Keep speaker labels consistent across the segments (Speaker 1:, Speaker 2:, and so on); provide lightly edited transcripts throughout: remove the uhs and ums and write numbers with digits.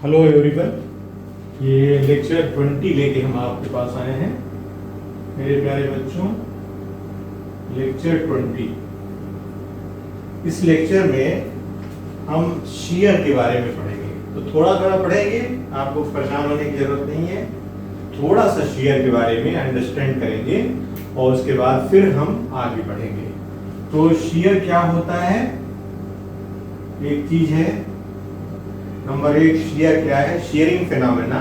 Speaker 1: Hello everyone, ये lecture 20 लेके हम आपके पास आए हैं मेरे प्यारे बच्चों। लेक्चर 20। इस लेक्चर में हम शियर के बारे में पढ़ेंगे। तो थोड़ा थोड़ा पढ़ेंगे, आपको परेशान होने की जरूरत नहीं है। थोड़ा सा शियर के बारे में अंडरस्टैंड करेंगे और उसके बाद फिर हम आगे बढ़ेंगे। तो शियर क्या होता है, एक चीज है। नंबर एक, शियर क्या है? शियरिंग फिनोमेना,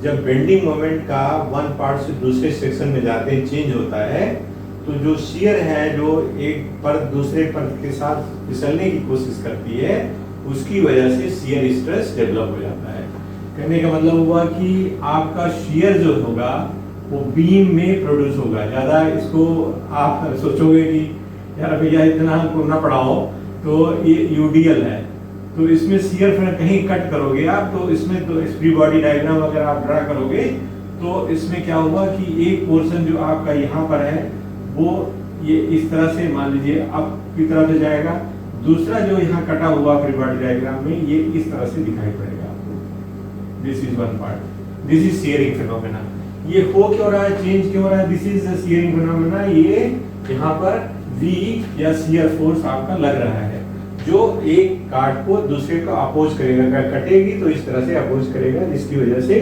Speaker 1: जब बेंडिंग मोमेंट का वन पार्ट से दूसरे सेक्शन में जाते ही चेंज होता है, तो जो शियर है, जो एक परत दूसरे परत के साथ फिसलने की कोशिश करती है, उसकी वजह से शियर स्ट्रेस डेवलप हो जाता है। कहने का मतलब हुआ कि आपका शियर जो होगा वो बीम में प्रोड्यूस होगा ज्यादा। इसको आप सोचोगे कि यार भैया इतना हमको ना पढ़ाओ, तो ये यूडीएल है, तो इसमें शियर फिर कहीं कट करोगे आप, तो इसमें तो फ्री बॉडी डायग्राम अगर आप ड्रा करोगे तो इसमें क्या होगा कि एक पोर्शन जो आपका यहाँ पर है वो ये इस तरह से मान लीजिए अप की तरफ से जाएगा, दूसरा जो यहाँ कटा हुआ फ्री बॉडी डायग्राम में ये इस तरह से दिखाई पड़ेगा आपको। This is one part, this is shearing phenomena. ये हो क्यों रहा है, चेंज क्यों हो रहा है? This is shearing phenomena. ये यहाँ पर वी या शियर फोर्स आपका लग रहा है, जो एक कार्ड को दूसरे को अपोज करेगा। कटेगी तो इस तरह से अपोज करेगा, जिसकी वजह से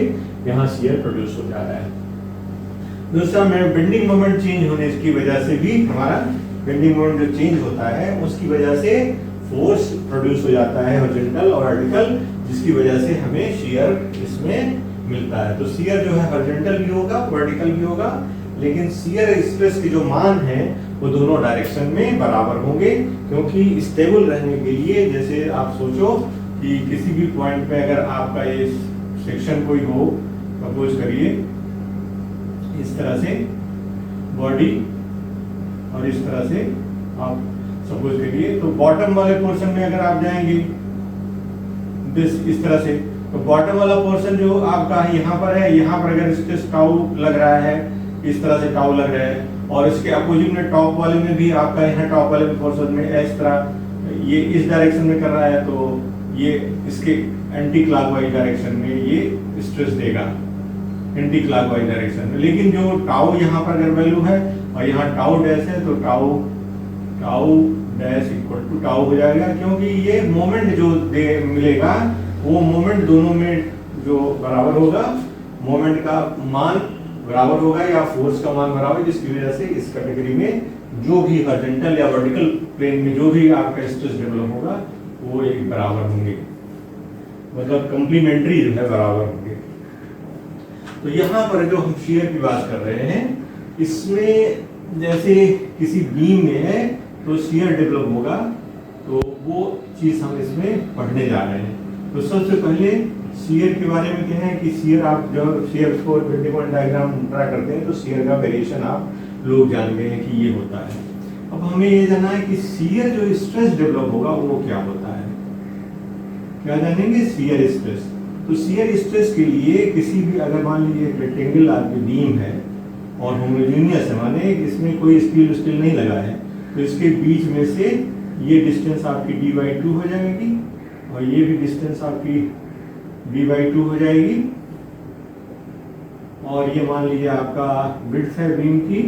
Speaker 1: यहाँ शियर प्रोड्यूस हो जा रहा है। दूसरा में बेंडिंग मोमेंट चेंज होने की वजह से भी हमारा बेंडिंग मोमेंट जो चेंज होता है उसकी वजह से फोर्स प्रोड्यूस हो जाता है हॉरिजॉन्टल और वर्टिकल, जिसकी वजह से हमें शियर इसमें मिलता है। तो शियर जो है हॉरिजॉन्टल भी होगा, वर्टिकल भी होगा, लेकिन शियर स्ट्रेस की जो मान है वो दोनों डायरेक्शन में बराबर होंगे, क्योंकि स्टेबल रहने के लिए, जैसे आप सोचो कि किसी भी पॉइंट पे अगर आपका ये सेक्शन कोई हो, सपोज करिए इस तरह से बॉडी और इस तरह से आप सपोज करिए, तो बॉटम वाले पोर्शन में अगर आप जाएंगे इस तरह से, तो बॉटम वाला पोर्शन जो आपका यहाँ पर है, यहाँ पर अगर स्ट्रेस टाउ लग रहा है, इस तरह से टाउ लग रहा है, और इसके अपोजिट में टॉप वाले में भी आपका यहाँ टॉप वाले पोर्शन में इस तरह ये इस डायरेक्शन में कर रहा है, तो ये इसके एंटी क्लॉकवाइज डायरेक्शन में ये स्ट्रेस देगा, एंटी क्लॉकवाइज डायरेक्शन में। लेकिन जो टाउ यहाँ पर अगर वैल्यू है और यहाँ टाउ डैश है, तो tau dash equal to tau हो जाएगा, क्योंकि ये मोमेंट जो मिलेगा वो मोमेंट दोनों में जो बराबर होगा, मोमेंट का मान बराबर होगा या फोर्स का मान बराबर, जिसकी वजह से इस कैटेगरी में जो भी हॉरिजॉन्टल या वर्टिकल प्लेन में जो भी आपका स्ट्रेस डेवलप होगा वो एक बराबर होंगे, मतलब कंप्लीमेंट्री जो है बराबर होंगे। तो यहाँ पर जो हम शियर की बात कर रहे हैं, इसमें जैसे किसी बीम में है तो शियर डेवलप होगा, तो वो चीज हम इसमें पढ़ने जा रहे हैं। तो सबसे पहले शियर के बारे में क्या है कि शियर, आप जब शियर को बेंडिंग डायग्राम ड्रा करते हैं तो शियर का वेरिएशन आप लोग जान गए हैं कि ये होता है। अब हमें ये जानना है कि शियर जो स्ट्रेस डेवलप होगा वो क्या होता है। क्या जानेंगे? Shear stress. तो शियर स्ट्रेस के लिए किसी भी, अगर मान लीजिए रेक्टेंगल आपकी बीम है और होमोजेनियस है, माने इसमें कोई स्टील नहीं लगा है, तो इसके बीच में से ये डिस्टेंस आपकी d/2 हो जाएगी और ये भी डिस्टेंस आपकी d/2 हो जाएगी, और ये मान लीजिए आपका विड्थ है बीम की,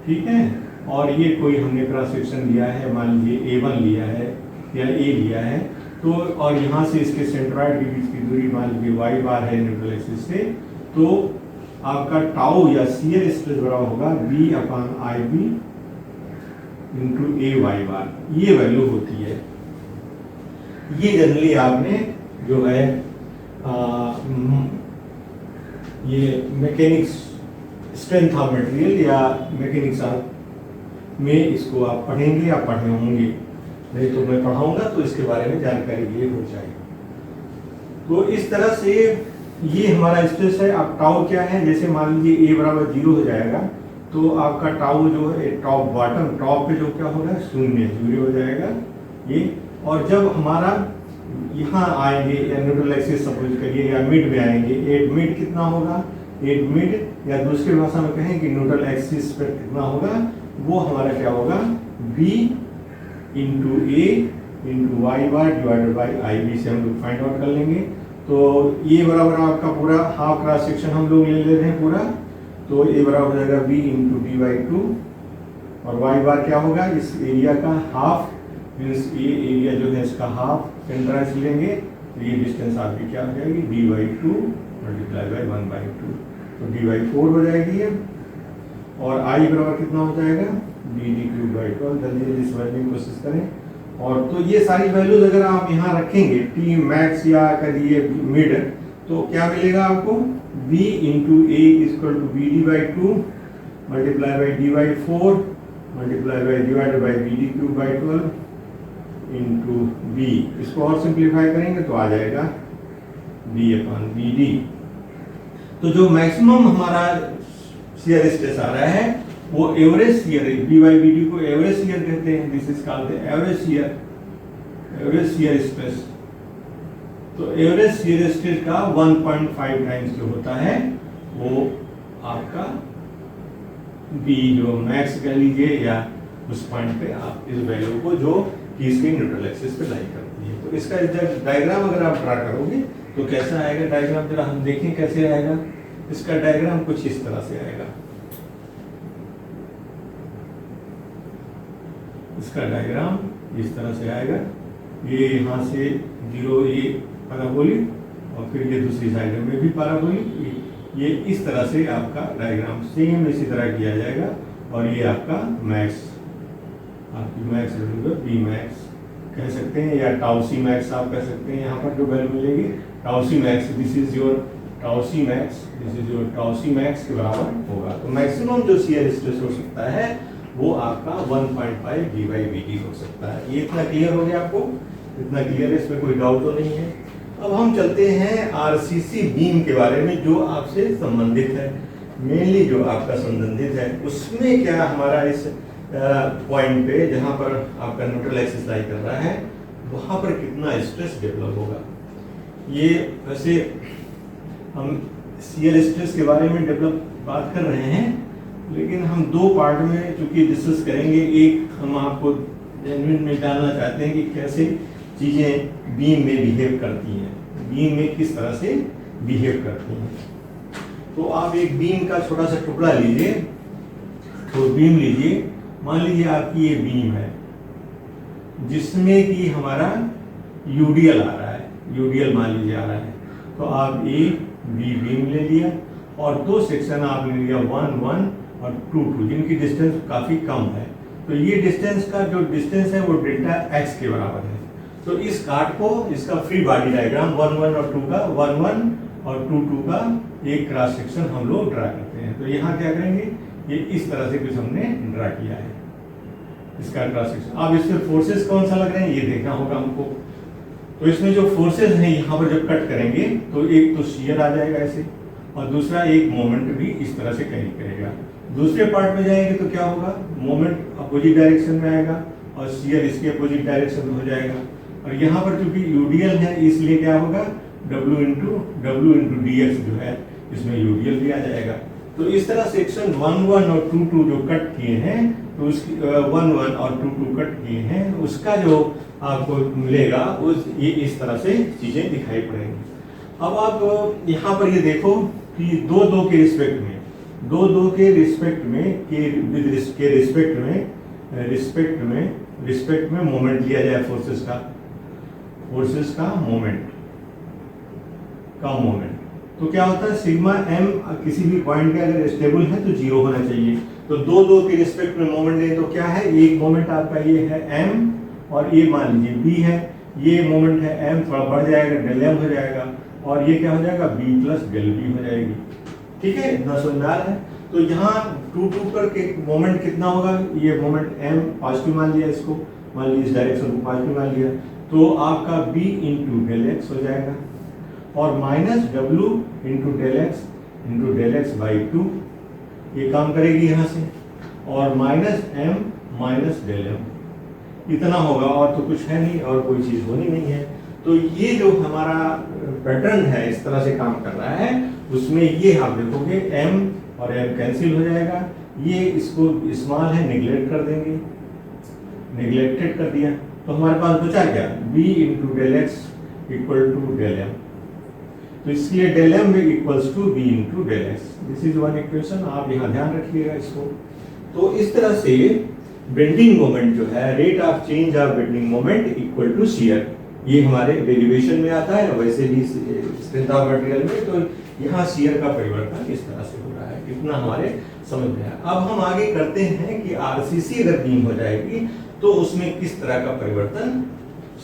Speaker 1: ठीक है, और ये कोई हमने क्रॉस सेक्शन लिया है, मान लीजिए A1 लिया है या A लिया है, तो और यहाँ से इसके सेंट्रॉइड के बीच की दूरी मान लीजिए y बार है न्यूट्रल एक्सिस से, तो आपका टाउ या शियर स्ट्रेस बराबर होगा V/IB इंटू AY बार। ये वैल्यू होती है। ये जनरली आपने जो है ये मैकेनिक्स स्ट्रेंथ ऑफ मटेरियल या मैकेनिक्स में इसको आप पढ़ेंगे या पढ़े होंगे, नहीं तो मैं पढ़ाऊंगा तो इसके बारे में जानकारी ये हो जाएगी। तो इस तरह से ये हमारा स्ट्रेस है। अब टाउ क्या है, जैसे मान लीजिए A बराबर 0 हो जाएगा, तो आपका टाउ जो है टॉप बॉटम टॉप पे जो क्या होगा, 0 हो जाएगा ये। और जब हमारा यहाँ आएंगे या न्यूट्रल एक्सिस सपोज करिए या मिड में आएंगे, एट मिड कितना होगा, एट मिड या दूसरी भाषा में कहें कि न्यूट्रल एक्सिस पर कितना होगा, वो हमारा क्या होगा, B into A into Y bar divided by I B से हम लोग फाइंड आउट कर लेंगे। तो ये बराबर आपका पूरा हाफ क्रॉस सेक्शन हम लोग ले लेते हैं पूरा, तो ये बराबर हो जाएगा B into D by two, और वाई बार क्या होगा, इस एरिया का हाफ, मीन्स ये एरिया जो है इसका हाफ सेंट्राइज लेंगे, तो ये डिस्टेंस आपकी क्या हो जाएगी, D by to multiply by 1/2, तो डी बाई 4 हो जाएगी ये। और आई बराबर कितना हो जाएगा, बी डी क्यूब बाई 12। जल्दी इस वैल्यू की कोशिश करें। और तो ये सारी वैल्यूज अगर आप यहाँ रखेंगे टी मैक्स या करिए मिड, तो क्या मिलेगा आपको, b into a equal to b d by 2 multiply by d by 4 multiply by divided by b d cube by 12 into b. इसको और सिंप्लीफाई करेंगे तो आ जाएगा b अपॉन बी डी। तो जो मैक्सिमम हमारा शियर स्ट्रेस आ रहा है वो एवरेज शियर है, बी बाई बी डी को एवरेज शियर कहते हैं, this is called average shear stress. तो एवरेज शियर स्ट्रेस का 1.5 टाइम्स जो होता है वो आपका बी जो मैक्स कह लीजिए, या उस पॉइंट पे आप इस वैल्यू को जो कि इसके न्यूट्रल एक्सिस पे लाई करती है। तो इसका डायग्राम अगर आप ड्रा करोगे तो कैसा आएगा डायग्राम, जरा हम देखें कैसे आएगा। इसका डायग्राम कुछ इस तरह से आएगा। इसका डायग्राम इस तरह से आएगा, ये यहाँ से 0 ये पैराबोलिक और फिर ये दूसरी साइड में भी पैराबोलिक, ये इस तरह से आपका डायग्राम सेम इसी तरह किया जाएगा। और ये आपका मैक्स, आपकी मैक्स बी मैक्स कह सकते हैं, या टाउ सी मैक्स आप कह सकते हैं। यहाँ पर जो वैल्यू मिलेगी tau c max, this is your tau c max, this is your tau c max के बराबर होगा। तो मैक्सिमम जो शियर स्ट्रेस हो सकता है वो आपका 1.5 डी बाई बी डी हो सकता है। ये इतना क्लियर हो गया आपको, इतना क्लियर है, इसमें कोई डाउट तो नहीं है। अब हम चलते हैं आरसीसी बीम के बारे में जो आपसे संबंधित है, मेनली जो आपका संबंधित है उसमें क्या हमारा इस पॉइंट पे जहाँ पर आपका न्यूट्रल एक्सिस लाई कर रहा है वहाँ पर कितना स्ट्रेस डेवलप होगा। ये वैसे हम शियर स्ट्रेस के बारे में डेवलप बात कर रहे हैं, लेकिन हम दो पार्ट में चूंकि डिस्कस करेंगे। एक हम आपको जेन्युइन में जानना चाहते हैं कि कैसे चीज़ें बीम में बिहेव करती हैं, बीम में किस तरह से बिहेव करती हैं। तो आप एक बीम का छोटा सा टुकड़ा लीजिए, तो बीम लीजिए, मान लीजिए आपकी ये बीम है जिसमें कि हमारा यूडीएल आ रहा है, यूडीएल मान लीजिए आ रहा है। तो आप ए बी बीम ले लिया और दो सेक्शन आपने लिया 1 1 और 2 2 जिनकी डिस्टेंस काफ़ी कम है। तो ये डिस्टेंस का जो डिस्टेंस है वो डेल्टा एक्स के बराबर है। तो इस कार्ड को, इसका फ्री बॉडी डायग्राम 1 1 और 2 का, 1 1 और 2 2 का एक क्रॉस सेक्शन हम लोग ड्रा करते हैं। तो यहाँ क्या करेंगे, ये इस तरह से कुछ हमने ड्रा किया है इसका क्रॉस सेक्शन। अब इसमें फोर्सेस कौन सा लग रहे हैं ये देखना होगा हमको। तो इसमें जो फोर्सेस हैं यहाँ पर जब कट करेंगे तो एक तो शियर आ जाएगा ऐसे, और दूसरा एक मोमेंट भी इस तरह से कैरी करेगा। दूसरे पार्ट में जाएंगे तो क्या होगा, मोमेंट अपोजिट डायरेक्शन में आएगा और शियर इसके अपोजिट डायरेक्शन में हो जाएगा। और यहाँ पर चूंकि यूडीएल है इसलिए क्या होगा, W इंटू dx जो है इसमें यूडीएल भी आ जाएगा। तो इस तरह सेक्शन 1 1 और 2 2 जो कट किए हैं, तो उसकी 1 1 और 2 2 कट किए हैं, उसका जो आपको मिलेगा उस ये इस तरह से चीजें दिखाई पड़ेंगी। अब आप यहाँ पर ये देखो कि 2 2 के रिस्पेक्ट में, 2 2 के रिस्पेक्ट में मोमेंट लिया जाए, फोर्सेस का मोमेंट, तो क्या होता है सिग्मा एम किसी भी पॉइंट पे अगर स्टेबल है तो 0 होना चाहिए। तो 2 2 के रिस्पेक्ट में मोमेंट लें तो क्या है, एक मोमेंट आपका ये है m और ये मान लीजिए b है, ये मोमेंट है m, थोड़ा बढ़ जाएगा डेल m हो जाएगा, और ये क्या हो जाएगा b प्लस डेल b हो जाएगी। ठीक है, इतना समझ में आ रहा है। तो यहाँ 2 2 पर के मोमेंट कितना होगा, ये मोमेंट m पॉजिटिव मान लिया, इसको मान लीजिए इस डायरेक्शन को पॉजिटिव मान लिया, तो आपका b इंटू डेल एक्स हो जाएगा और minus W into del x by 2, ये काम करेगी यहाँ से, और minus m minus del m, इतना होगा और तो कुछ है नहीं और कोई चीज़ होनी नहीं है। तो ये जो हमारा पैटर्न है इस तरह से काम कर रहा है, उसमें ये आप देखोगे m और m कैंसिल हो जाएगा, ये इसको स्मॉल है निगलेक्ट कर देंगे, निगलेक्टेड कर दिया, तो हमारे पास बचा क्या, b into del x equal to del m. तो इसलिए del m equals to b into del x. This is one equation, आप यहाँ ध्यान रखिएगा इसको। तो इस तरह से बेंडिंग मोमेंट जो है, rate of change of bending moment equal to shear, ये हमारे डेरिवेशन में आता है, वैसे भी स्ट्रेंथ ऑफ मटेरियल में। तो यहाँ शियर का परिवर्तन इस तरह से हो रहा है, इतना हमारे समझ में आया। अब हम आगे करते हैं कि आरसीसी अगर बीम हो जाएगी तो उसमें किस तरह का परिवर्तन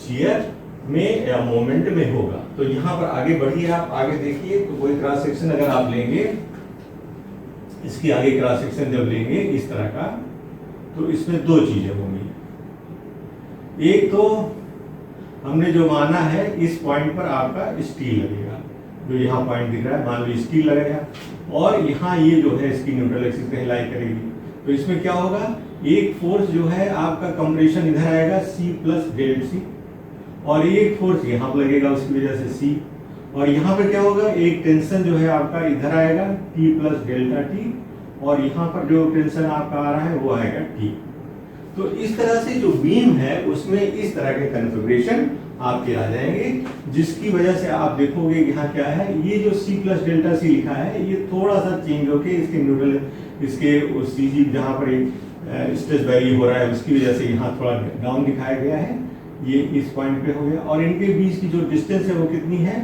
Speaker 1: शियर में या मोमेंट में होगा। तो यहाँ पर आगे बढ़िए, आप आगे देखिए। तो कोई क्रॉस सेक्शन अगर आप लेंगे, इसकी आगे क्रॉस सेक्शन जब लेंगे इस तरह का, तो इसमें दो चीजें होंगी। एक तो हमने जो माना है, इस पॉइंट पर आपका स्टील लगेगा, जो यहाँ पॉइंट दिख रहा है, मान लो स्टील लगेगा, और यहाँ ये जो है इसकी न्यूट्रल एक्सिस पे लाई करेगी। तो इसमें क्या होगा, एक फोर्स जो है आपका कंप्रेशन इधर आएगा C प्लस डेल सी, और एक फोर्स यहाँ पर लगेगा उसकी वजह से C, और यहाँ पर क्या होगा, एक टेंशन जो है आपका इधर आएगा T प्लस डेल्टा T, और यहाँ पर जो टेंशन आपका आ रहा है वो आएगा T। तो इस तरह से जो बीम है उसमें इस तरह के कन्फिग्रेशन आपके आ जाएंगे, जिसकी वजह से आप देखोगे यहाँ क्या है, ये जो C प्लस डेल्टा सी लिखा है ये थोड़ा सा चेंज होके इसके न्यूट्रल, इसके CG जहाँ पर स्ट्रेस वैल्यू हो रहा है उसकी वजह से यहाँ थोड़ा डाउन दिखाया गया है, ये इस पॉइंट पे हो गया। और इनके बीच की जो डिस्टेंस है वो कितनी है,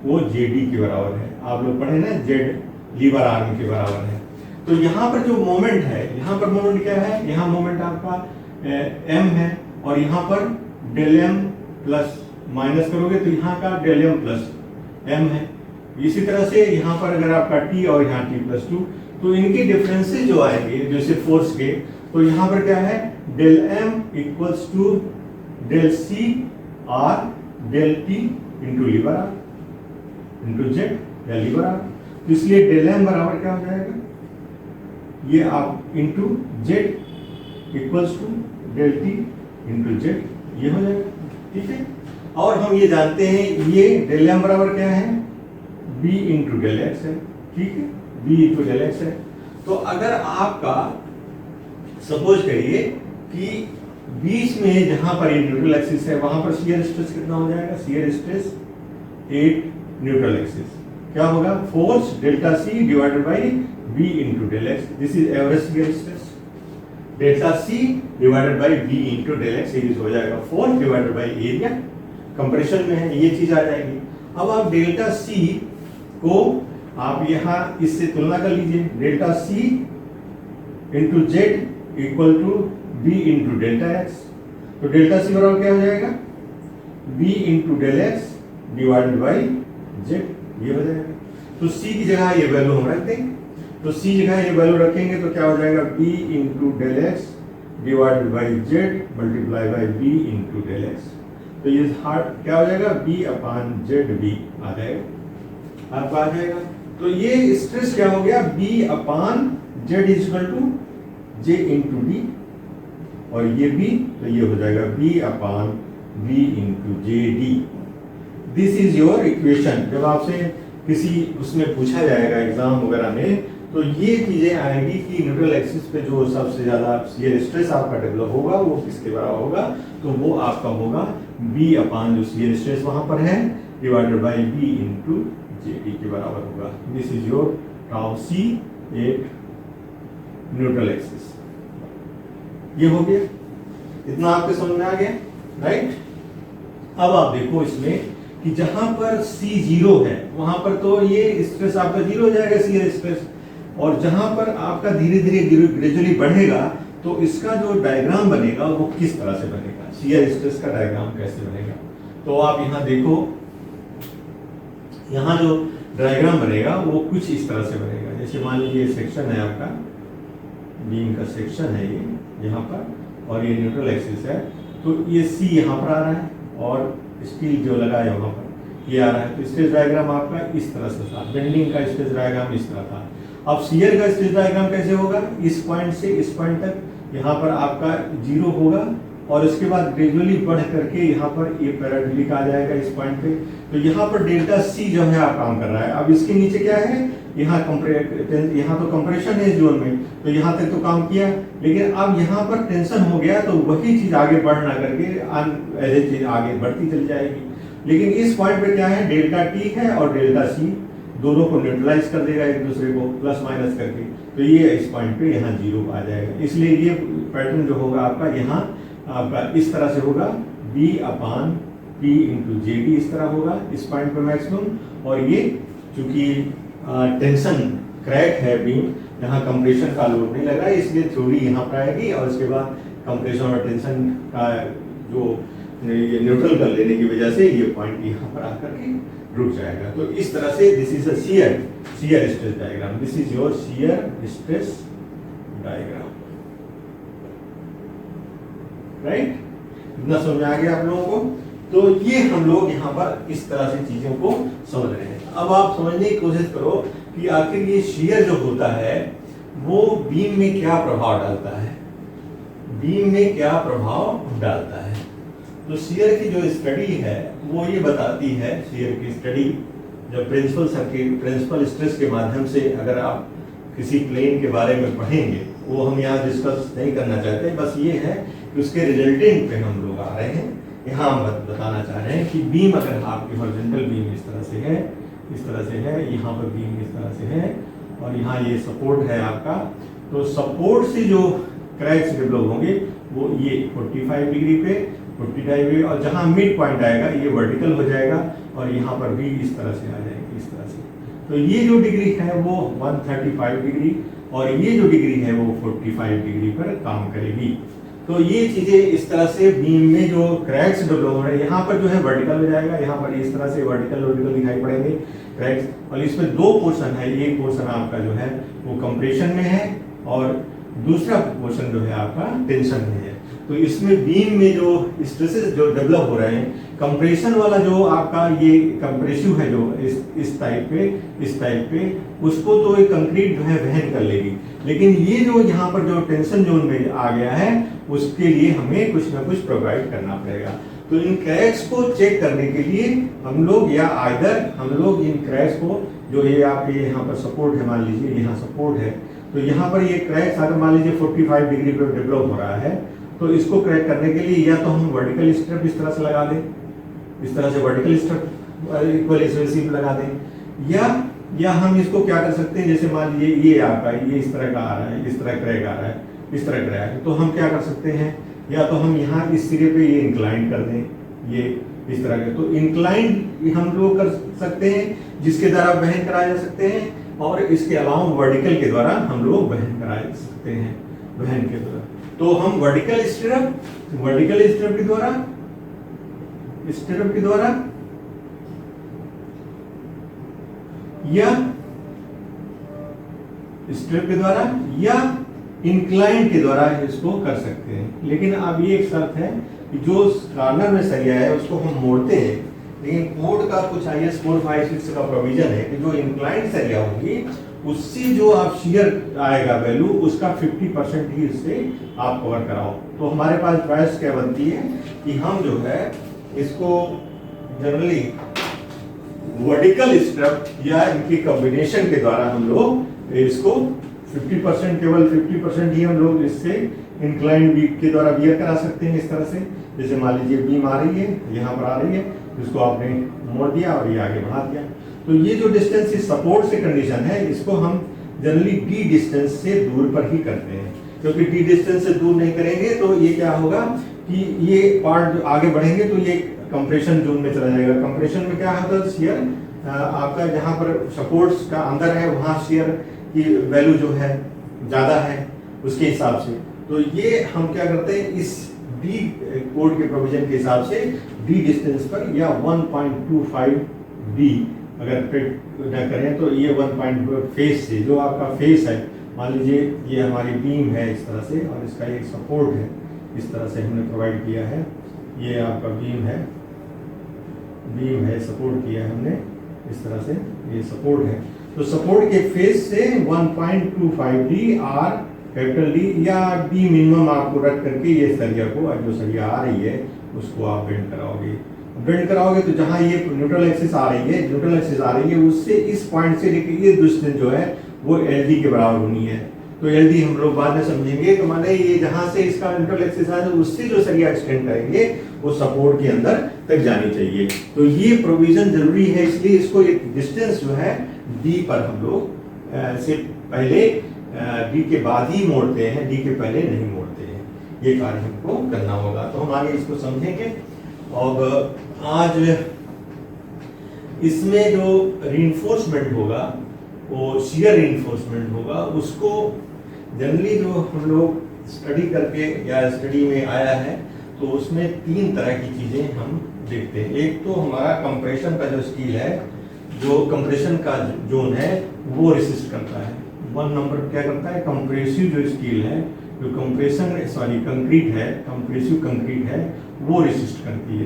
Speaker 1: वो JD के बराबर है। आप लोग पढ़े ना, Z लीवर आर्म के बराबर है। तो यहाँ पर जो मोमेंट है, यहाँ पर मोमेंट क्या है, यहाँ मोमेंट आपका m है, और यहाँ पर डेल m प्लस माइनस करोगे तो यहाँ का डेल m प्लस m है। इसी तरह से यहाँ पर अगर आपका t और यहाँ t प्लस 2, तो इनके डिफरेंसेस जो आएंगे जैसे फोर्स के, तो यहाँ पर क्या है, del m equals to del c r del t into lever r into z या लीवर आर। तो इसलिए डेल m बराबर क्या हो जाएगा, ये आप into z equals to del t into z, ये हो जाएगा। ठीक है, और हम ये जानते हैं ये डेल एम बराबर क्या है, बी इंटू डेल एक्स है। ठीक है, बी इंटू डेल एक्स है। तो अगर आपका सपोज करिए कि बीच में जहां पर ये न्यूट्रल एक्सिस है वहां पर शियर स्ट्रेस कितना हो जाएगा, शियर स्ट्रेस 8 न्यूट्रल एक्सिस क्या होगा, force delta c divided by b into del x. This is average shear stress, delta c divided by b into del x, ये हो जाएगा force divided by area, compression में है ये चीज आ जाएगी। अब आप डेल्टा सी को आप यहाँ इससे तुलना कर लीजिए, delta c into z equal to b into delta x. तो डेल्टा सी बराबर क्या हो जाएगा, B into del x divided by z, ये हो जाएगा। तो सी की जगह ये वैल्यू हम रख देंगे, तो सी जगह ये वैल्यू रखेंगे तो क्या हो जाएगा, B into del x divided by z multiply by b into del x. तो ये हार्ड क्या हो जाएगा, बी अपान जेड बी आ जाएगा, आपको आ जाएगा। तो ये स्ट्रेस क्या हो गया, b upon z equal to j into d, और ये बी, तो ये हो जाएगा b upon b into j d. This is your equation. जब आपसे किसी उसमें पूछा जाएगा एग्जाम वगैरह में, तो ये चीजें आएंगी कि न्यूट्रल एक्सिस पे जो सबसे ज्यादा शियर स्ट्रेस आपका डेवलप होगा वो किसके बराबर होगा, तो वो आपका होगा बी अपान जो शियर स्ट्रेस वहां पर है divided by b into j d के बराबर होगा। This is your tau c at neutral axis. ये हो गया, इतना आपके समझ में आ गया, राइट। अब आप देखो इसमें कि जहां पर C जीरो है वहां पर तो ये स्ट्रेस आपका जीरो हो जाएगा, शियर स्ट्रेस, और जहां पर आपका धीरे धीरे ग्रेजुअली बढ़ेगा तो इसका जो डायग्राम बनेगा वो किस तरह से बनेगा, शियर स्ट्रेस का डायग्राम कैसे बनेगा। तो आप यहाँ देखो, यहाँ जो डायग्राम बनेगा वो कुछ इस तरह से बनेगा। जैसे मान लीजिए सेक्शन है आपका, बीम का सेक्शन है ये यहाँ पर, और ये न्यूट्रल एक्सिस है, तो ये C यहाँ पर आ रहा है और स्टील जो लगा है वहाँ पर ये आ रहा है। तो स्ट्रेस डायग्राम आपका इस तरह से था, बेंडिंग का स्ट्रेस डायग्राम इस तरह था। अब शियर का स्ट्रेस डायग्राम कैसे होगा, इस पॉइंट से इस पॉइंट तक यहाँ पर आपका जीरो होगा, और उसके बाद ग्रेजुअली बढ़ करके यहाँ पर ये पैराबोलिक आ जाएगा इस पॉइंट पे। तो यहाँ पर डेल्टा सी जो है आप काम कर रहा है। अब इसके नीचे क्या है, यहाँ यहाँ तो कंप्रेशन है इस जोन में, तो यहाँ तक तो काम किया, लेकिन अब यहाँ पर टेंशन हो गया तो वही चीज आगे बढ़ ना करके ऐसे चीज आगे बढ़ती चली जाएगी। लेकिन इस पॉइंट पे क्या है, डेल्टा टी है और डेल्टा सी दोनों को न्यूट्रलाइज कर देगा एक दूसरे को प्लस माइनस करके, तो ये इस पॉइंट पे यहाँ जीरो आ जाएगा। इसलिए ये पैटर्न जो होगा आपका यहाँ आपका इस तरह से होगा, B अपान P इंटू जे डी इस तरह होगा इस पॉइंट पे मैक्सिमम। और ये चूंकि टेंशन क्रैक है बीम, यहाँ कंप्रेशन का लोड नहीं लगा इसलिए थ्योरी यहाँ पर आएगी और उसके बाद कंप्रेशन और टेंशन का जो ये न्यूट्रल कर लेने की वजह से ये पॉइंट यहाँ पर आकर के रुक जाएगा। तो इस तरह से this is a shear stress diagram, this is your shear stress diagram, right. इतना समझ में आ गया आप लोगों को। तो ये हम लोग यहाँ पर इस तरह से चीजों को समझ रहे हैं। अब आप समझने की कोशिश करो कि आखिर ये शियर जो होता है वो बीम में क्या प्रभाव डालता है, बीम में क्या प्रभाव डालता है। तो शियर की जो स्टडी है वो ये बताती है, शियर की स्टडी जब प्रिंसिपल सर्किट प्रिंसिपल स्ट्रेस के माध्यम से अगर आप किसी प्लेन के बारे में पढ़ेंगे, वो हम यहाँ डिस्कस नहीं करना चाहते, बस ये है कि उसके रिजल्टेंट पे हम लोग आ रहे हैं। यहाँ हम बताना चाह रहे हैं कि बीम अगर आपकी हॉरिजॉन्टल बीम इस तरह से है, इस तरह से है, यहाँ पर बीम इस तरह से है और यहाँ ये सपोर्ट है आपका, तो सपोर्ट से जो क्रैक्स डेवलप होंगे वो ये 45 डिग्री पे 45 डिग्री और जहाँ मिड पॉइंट आएगा ये वर्टिकल हो जाएगा और यहाँ पर भी इस तरह से आ जाएगी इस तरह से। तो ये जो डिग्री है वो 135 डिग्री और ये जो डिग्री है वो 45 डिग्री पर काम करेगी। तो ये चीजें इस तरह से बीम में जो क्रैक्स डेवलप हो रहे हैं, यहाँ पर जो है वर्टिकल हो जाएगा, यहाँ पर इस तरह से वर्टिकल वर्टिकल दिखाई पड़ेंगे क्रैक्स। और इसमें दो पोर्शन है, एक पोर्शन आपका जो है वो कंप्रेशन में है और दूसरा पोर्शन जो है आपका टेंशन में है। तो इसमें बीम में जो स्ट्रेसेस जो डेवलप हो रहे हैं, कंप्रेशन वाला जो आपका ये कंप्रेसिव है जो इस टाइप पे उसको तो एक कंक्रीट जो है वहन कर लेगी, लेकिन ये जो यहाँ पर जो टेंशन जोन में आ गया है उसके लिए हमें कुछ ना कुछ प्रोवाइड करना पड़ेगा। तो इन क्रैक्स को चेक करने के लिए हम लोग या आइदर हम लोग इन क्रैक्स को जो ये आपके यहाँ पर सपोर्ट है, मान लीजिए यहाँ सपोर्ट है, तो यहाँ पर ये क्रैक्स अगर मान लीजिए 45 डिग्री पर डेवलप हो रहा है, तो इसको क्रैक करने के लिए या तो हम वर्टिकल स्ट्रिप इस तरह से लगा दें, इस तरह से वर्टिकल स्ट्रिप इक्वल एसोसिएशन लगा दें, या हम इसको क्या कर सकते हैं, जैसे मान लीजिए ये आपका ये इस तरह का आ रहा है, इस तरह क्रैक आ रहा है, इस तरह क्रैक है, तो हम क्या कर सकते हैं, या तो हम यहाँ इस सिरे पे ये इंक्लाइन कर दें, ये इस तरह के, तो इंक्लाइन हम लोग कर सकते हैं जिसके द्वारा वहन कराए जा सकते हैं, और इसके अलावा वर्टिकल के द्वारा हम लोग वहन कराए सकते हैं, वहन के द्वारा। तो हम वर्टिकल स्टिरअप के द्वारा या स्ट्रिप के द्वारा या इंक्लाइन के द्वारा इसको कर सकते हैं। लेकिन अब ये एक शर्त है कि जो कॉर्नर में सरिया है उसको हम मोड़ते हैं, लेकिन कोड का कुछ IS 456 का प्रोविजन है कि जो इंक्लाइन सरिया होगी उससे जो आप शियर आएगा वैल्यू उसका 50% ही इससे आप कवर कराओ। तो हमारे पास चॉइस क्या बनती है कि हम जो है इसको जनरली वर्टिकल स्ट्रिप या इनकी कॉम्बिनेशन के द्वारा हम लोग इसको 50% केवल 50% ही हम लोग इससे इंक्लाइन बीम के द्वारा वियर करा सकते हैं। इस तरह से जैसे मान लीजिए बीम आ रही है, यहाँ पर आ रही है, इसको आपने मोड़ दिया और ये आगे बढ़ा दिया। तो ये जो डिस्टेंस इस सपोर्ट से कंडीशन है इसको हम जनरली D डिस्टेंस से दूर पर ही करते हैं, क्योंकि D डिस्टेंस से दूर नहीं करेंगे तो ये क्या होगा कि ये पार्ट आगे बढ़ेंगे तो ये कंप्रेशन जोन में चला जाएगा। कंप्रेशन में क्या होता है, शियर आपका जहाँ पर सपोर्ट्स का अंदर है वहाँ शियर की वैल्यू जो है ज़्यादा है उसके हिसाब से। तो ये हम क्या करते हैं, इस D कोड के प्रोविजन के हिसाब से D डिस्टेंस पर या 1.25 D अगर फिट न करें तो ये 1.2 फेस से, जो आपका फेस है, मान लीजिए ये हमारी बीम है इस तरह से और इसका एक सपोर्ट है, इस तरह से हमने प्रोवाइड किया है, ये आपका बीम है, सपोर्ट किया है हमने इस तरह से, ये सपोर्ट है। तो सपोर्ट के फेस से 1.25 D और कैपिटल डी या डी मिनिमम आपको रख करके ये सरिया को, जो सरिया आ रही है उसको आप बेंड कराओगे। बेंड कराओगे तो जहां ये न्यूट्रल एक्सिस आ रही है, न्यूट्रल एक्सिस आ रही है उससे इस पॉइंट से लेकर ये डिस्टेंस जो है वो एल डी के बराबर होनी है। तो एल डी हम लोग बाद में समझेंगे। तो माने ये जहां से इसका न्यूट्रल एक्सिस है उससे जो सरिया एक्सटेंड करेंगे वो सपोर्ट के अंदर तक जानी चाहिए। तो ये प्रोविजन जरूरी है, इसलिए इसको एक डिस्टेंस जो है डी पर हम लोग से पहले डी के बाद ही मोड़ते हैं, डी के पहले नहीं मोड़ते हैं। ये कार्य हमको करना होगा। तो हम आगे इसको समझेंगे। और आज इसमें जो रीइंफोर्समेंट होगा वो शियर रीइंफोर्समेंट होगा। उसको जनरली जो हम लोग स्टडी करके या स्टडी में आया है तो उसमें 3 तरह की चीजें हम देखते हैं। एक तो हमारा कंप्रेशन का जो स्टील है, जो कंप्रेशन का जोन है वो रेसिस्ट करता है। 1 नंबर क्या करता है, कंप्रेसिव जो स्टील है, जो कंक्रीट है, कंप्रेसिव कंक्रीट है वो रेसिस्ट करती है।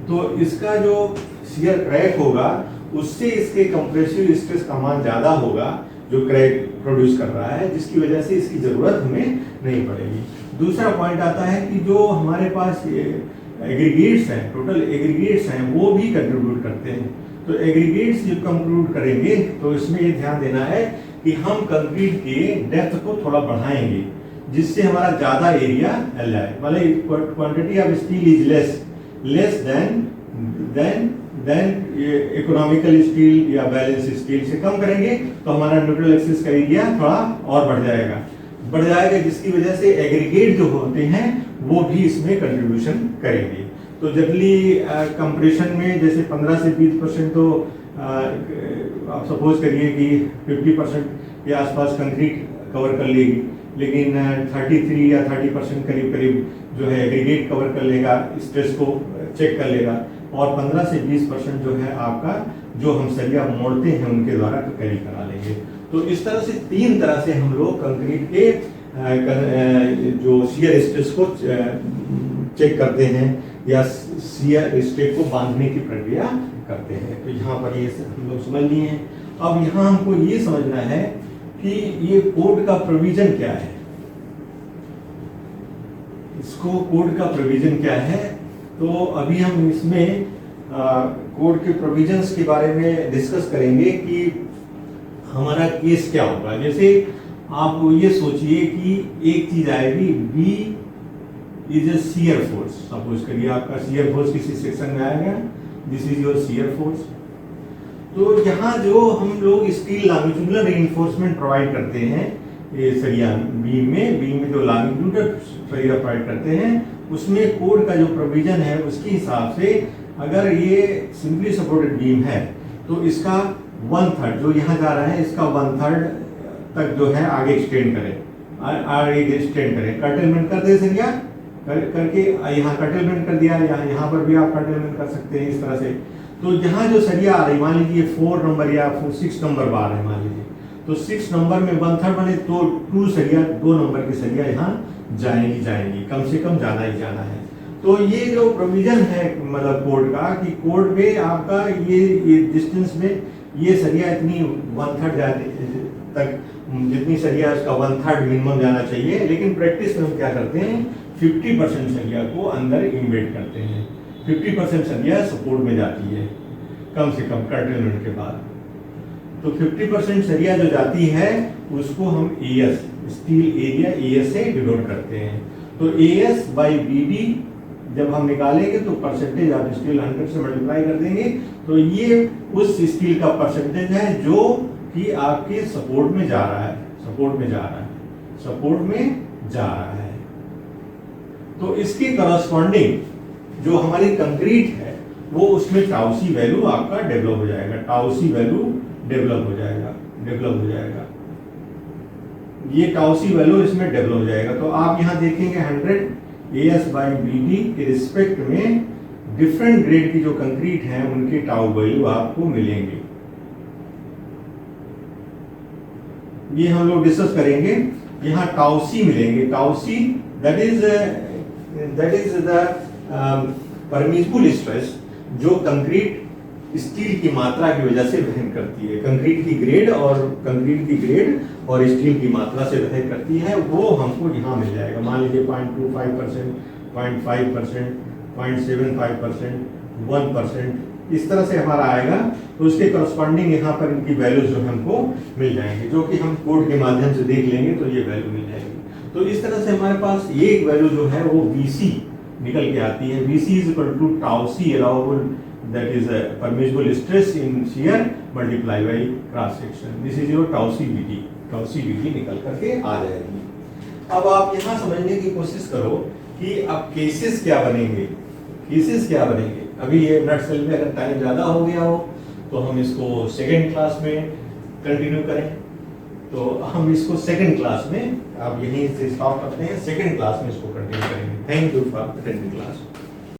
Speaker 1: तो इसका जो शियर क्रैक होगा उससे इसके कंप्रेसिव स्ट्रेस का मान ज्यादा होगा जो क्रैक प्रोड्यूस कर रहा है, जिसकी वजह से इसकी जरूरत हमें नहीं पड़ेगी। दूसरा पॉइंट आता है कि जो हमारे पास एग्रीगेट्स हैं, टोटल एग्रीगेट्स हैं वो भी कंट्रीब्यूट करते हैं। तो एग्रीगेट्स जब कंट्रीब्यूट करेंगे तो इसमें ये ध्यान देना है कि हम कंक्रीट के डेप्थ को थोड़ा बढ़ाएंगे जिससे हमारा ज्यादा एरिया एल है। मतलब quantity of steel is less than economical steel या बैलेंस स्टील से कम करेंगे तो हमारा न्यूट्रल एक्सिस का एरिया थोड़ा और बढ़ जाएगा, जिसकी वजह से एग्रीगेट जो होते हैं वो भी इसमें कंट्रीब्यूशन करेंगे। तो जनरली कंप्रेशन में जैसे 15 से 20% तो आप सपोज करिए कि 50% के आसपास कंक्रीट कवर कर लेगी, लेकिन 33 या 30% करीब जो है एग्रीगेट कवर कर लेगा, स्ट्रेस को चेक कर लेगा, और 15 से 20% जो है आपका जो हम सरिया मोड़ते हैं उनके द्वारा कैरी करा लेंगे। तो इस तरह से 3 तरह से हम लोग कंक्रीट के जो शियर स्ट्रेस को चेक करते हैं या शियर स्ट्रेस को बांधने की प्रक्रिया करते हैं। तो यहाँ पर ये हम लोग समझ लिए हैं। अब यहाँ हमको ये समझना है कि ये कोड का प्रोविजन क्या है, इसको कोड का प्रोविजन क्या है। तो अभी हम इसमें कोड के प्रोविजंस के बारे में डिस्कस करेंगे कि हमारा केस क्या होगा। जैसे आप ये सोचिए कि एक चीज आएगी, b is a shear force. Suppose करिए आपका शियर फोर्स किसी सेक्शन में आएगा, this is your shear force. तो यहाँ जो हम लोग स्टील लॉन्गिट्यूडनल रीइंफोर्समेंट प्रोवाइड करते हैं ये सरिया बीम में जो लॉन्गिट्यूडनल सरिया प्रोवाइड करते हैं उसमें कोड का जो प्रोविजन है उसके हिसाब से अगर ये सिंपली सपोर्टेड बीम है तो इसका 1/3 जो यहाँ जा रहा है इसका 1/3 तक जो है आगे एक्सटेंड करें, कर्टेलमेंट कर दे सरिया करके यहाँ कर्टेलमेंट कर दिया, यहाँ पर भी आप कर्टेलमेंट कर सकते हैं इस तरह से। तो जहाँ जो सरिया आ रही, मान लीजिए 4 नंबर या 6 नंबर बार है मान लीजिए, तो 6 नंबर में 1/3 बने तो 2 नंबर की सरिया यहाँ जाएंगी, कम से कम जाना ही जाना है। तो ये जो प्रोविजन है मतलब कोड का कि कोड में आपका ये डिस्टेंस में ये सरिया इतनी 1/3 जाने तक, जितनी सरिया इसका 1/3 मिनिमम जाना चाहिए। लेकिन प्रैक्टिस में हम क्या करते हैं 50% सरिया को अंदर इम्बेड करते हैं, 50% सरिया सपोर्ट में जाती है कम से कम कर्टेलमेंट के बाद। तो 50% सरिया जो जाती है उसको हम एएस स्टील एरिया एएस से डिनोट करते हैं। तो एएस बाई बीडी जब हम निकालेंगे तो परसेंटेज ऑफ स्टील 100 से मल्टीप्लाई कर देंगे तो ये उस स्टील का परसेंटेज है जो कि आपके सपोर्ट में जा रहा है। तो इसके करस्पॉन्डिंग जो हमारी कंक्रीट है वो उसमें टाउसी वैल्यू आपका डेवलप हो जाएगा, ये टाउसी वैल्यू इसमें डेवलप हो जाएगा। तो आप यहाँ देखेंगे 100 AS by BD के रिस्पेक्ट में डिफरेंट ग्रेड की जो कंक्रीट है उनके टाउ वैल्यू आपको मिलेंगे। ये हम लोग डिस्कस करेंगे। यहाँ टाउसी मिलेंगे, टाउसी that is the permissible stress जो कंक्रीट स्टील की मात्रा की वजह से वहन करती है। कंक्रीट की ग्रेड और स्टील की मात्रा से वहन करती है, वो हमको यहाँ मिल जाएगा। मान लीजिए 0.25%, 0.5%, 0.75%, 1%, इस तरह से हमारा आएगा। तो उसके करस्पॉन्डिंग यहाँ पर इनकी वैल्यूज जो हमको मिल जाएंगे, जो कि हम कोड के माध्यम से देख लेंगे तो ये वैल्यू मिल जाएगी। तो इस तरह से हमारे पास एक वैल्यू जो है वो VC निकल के आती है। VC is equal to tau C allowable, that is a permissible stress in shear multiply by cross section. This is your tau c VT निकल करके आ जाएगी। अब आप यहाँ समझने की कोशिश करो कि अब केसेस क्या बनेंगे। अभी ये नट सेल में अगर टाइम ज़्यादा हो गया हो तो हम इसको सेकेंड क्लास में कंटिन्यू करें। तो हम इसको सेकेंड क्लास में, अब यहीं से स्टॉप करते हैं, सेकेंड क्लास में इसको कंटिन्यू करेंगे। Thank you for attending class.